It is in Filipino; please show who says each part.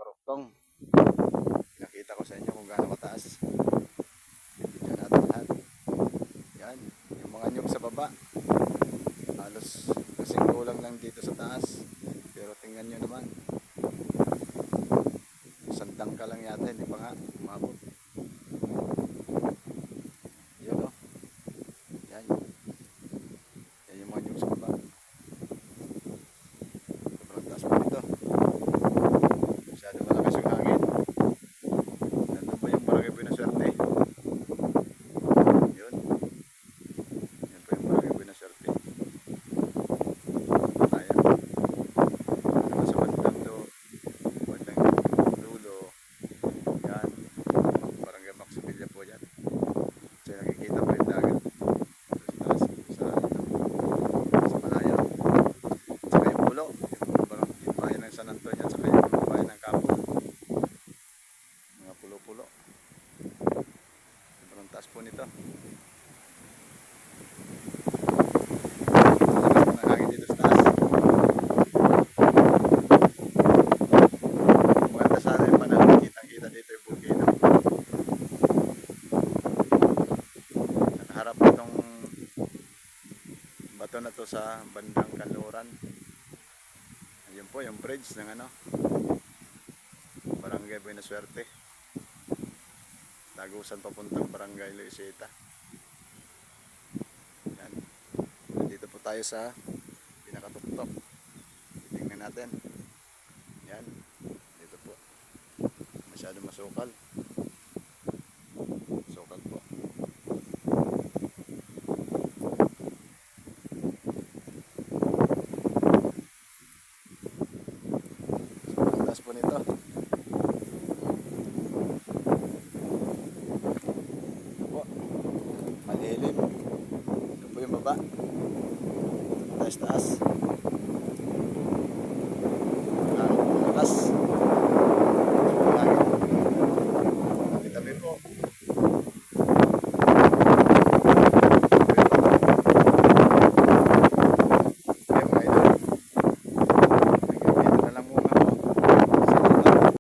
Speaker 1: karuktong. Nakita ko sa inyo kung gaano kataas. Bibigyan natin lahat. Yan, yung mga nyug sa baba. Halos kasing kulang lang dito sa taas. Pero tingnan nyo naman. Sandang ka lang yata, hindi pa nga umabot. Yan o. Yan. Yan yung mga nyug sa baba. Sobrang taas pa dito. Masyado malakas yung hangin. Nandun po yung Barangay Buenasuerte. Yun. Yan po yung Barangay Buenasuerte. Ayan. Naman sa bandang dulo. Yan. Barangay Maximilla po yan. So nakikita po yung dagat. Sa malayo. Saka yung pulo. Yung bayan ng San Antonio. Saka yung bayan ng Kapol. Mga pulo-pulo. Sobrang taas po nito. Malakas na hangin dito sa taas. Maganda sana yung panahon. Kitang-kita dito yung volcano. Nakaharap itong bato na to sa bandang Kanluran. Ayun po yung bridge ng Barangay Buenasuerte. Tagusan papuntang Barangay Luisita. Yan. Dito po tayo sa pinakatuktok. Tingnan natin. Yan. Dito po. Masyado masukal. Sukal po. Sobrang taas po nito. Malilim. Ito po yung baba. Taas-taas.